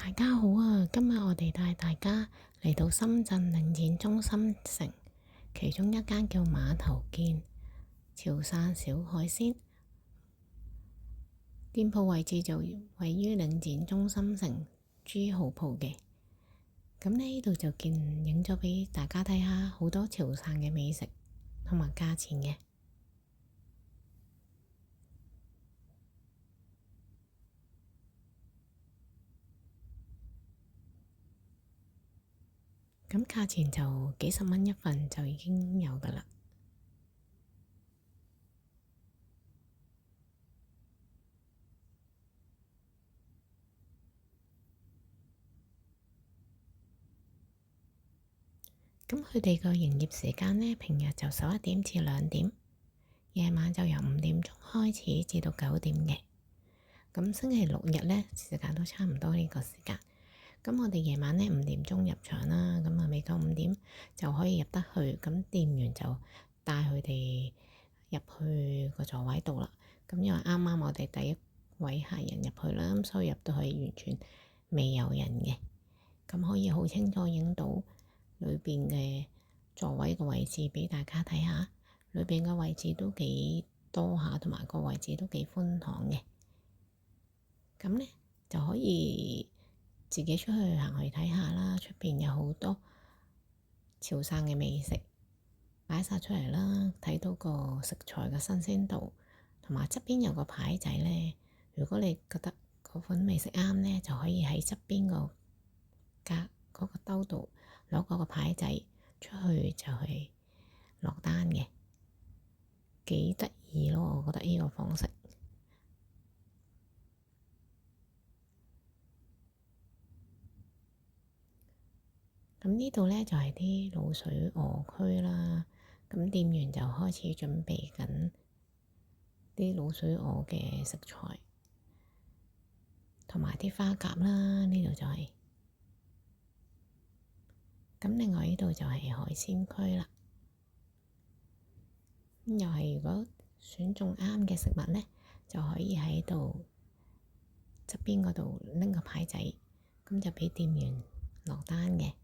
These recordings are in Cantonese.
大家好啊！今日我哋帶大家嚟到深圳領展中心城，其中一間叫馬頭建潮汕小海鮮，店鋪位置就位於領展中心城 G 號鋪嘅。咁呢度就影咗畀大家睇下好多潮汕嘅美食同埋價錢嘅。咁價錢就幾十蚊一份就已經有㗎喇。咁佢哋個營業時間呢，平日就11點至2點，夜晚就由5點鐘開始至到9點嘅。咁星期六日呢，時間都差唔多呢個時間。咁我哋夜晚呢5點鐘入場啦，咁啊未到5點就可以入得去。咁店員就帶佢哋入去個座位度啦。咁因為啱啱我哋第一位客人入去啦，咁所以入到去完全未有人嘅。咁可以好清楚影到裏邊嘅座位嘅位置畀大家睇下。裏邊嘅位置都幾多下，同埋個位置都幾寬敞嘅。咁呢就可以自己出去行去睇下啦，出邊有好多潮汕嘅美食擺晒出嚟啦，睇到個食材嘅新鮮度，同埋側邊有個牌仔呢。如果你覺得嗰款美食啱呢，就可以喺側邊個嗰個兜度攞嗰個牌仔出去就係落單嘅，幾得意咯！我覺得呢個方式。咁呢度呢，就係啲滷水鵝區啦，咁店員就開始準備緊啲滷水鵝嘅食材，同埋啲花甲啦，呢度就係。咁另外呢度就係海鮮區啦，又係如果選中啱嘅食物呢，就可以喺度側邊嗰度拎個牌仔，咁就畀店員落單嘅。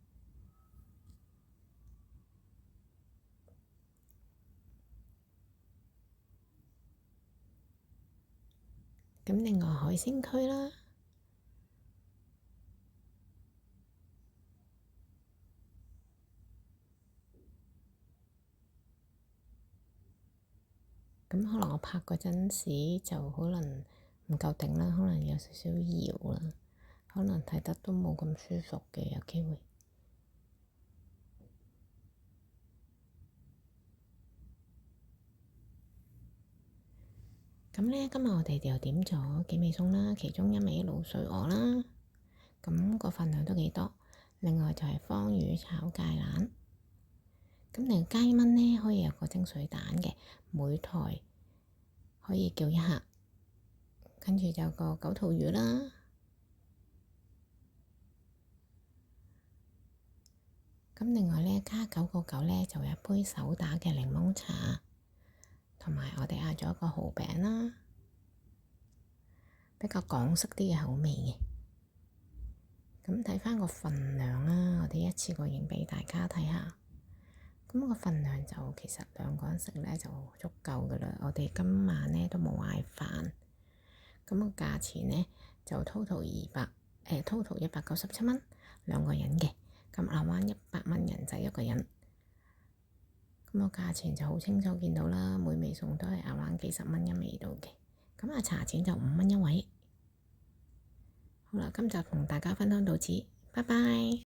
咁另外海鮮區啦，咁可能我拍嗰陣時就可能唔夠頂啦，可能有少少搖啦，可能睇得都冇咁舒服嘅，有機會。咁呢，今日我哋就點咗幾味餸啦，其中一味滷水鵝啦，咁個份量都幾多。另外就係方魚炒芥蘭，咁另外加一蚊呢，可以有個蒸水蛋嘅，每台可以叫一客。跟住就有個九肚魚啦，咁另外呢，加9個9呢，就有一杯手打嘅檸檬茶。同埋我哋嗌咗一個蠔餅啦，比較港式啲嘅口味嘅。咁睇返個份量啦，我哋一次過影畀大家睇下。咁個份量就其實2個人食呢就足夠㗎喇。我哋今晚呢都冇嗌飯。咁個價錢呢就 total 197蚊2個人嘅。咁亞灣100蚊人仔1個人。咁個價錢就好清楚見到啦，每味餸都係亞灣幾十蚊一味到嘅。咁茶錢就5蚊一位。好啦，今集同大家分享到此，拜拜。